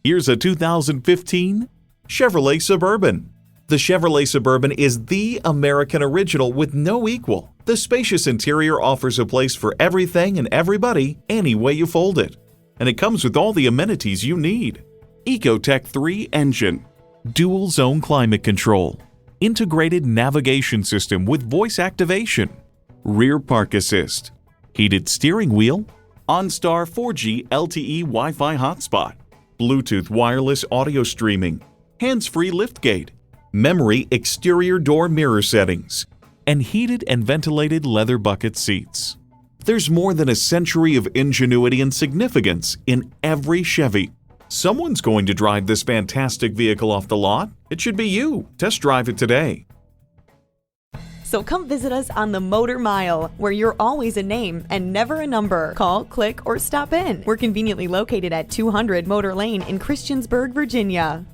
Here's a 2015 Chevrolet Suburban. The Chevrolet Suburban is the American original with no equal. The spacious interior offers a place for everything and everybody any way you fold it. And it comes with all the amenities you need. Ecotec 3 engine, dual zone climate control, integrated navigation system with voice activation, rear park assist, heated steering wheel, OnStar 4G LTE Wi-Fi hotspot, Bluetooth wireless audio streaming, hands-free liftgate, memory exterior door mirror settings, and heated and ventilated leather bucket seats. There's more than a century of ingenuity and significance in every Chevy. Someone's going to drive this fantastic vehicle off the lot. It should be you. Test drive it today. So come visit us on the Motor Mile, where you're always a name and never a number. Call, click, or stop in. We're conveniently located at 200 Motor Lane in Christiansburg, Virginia.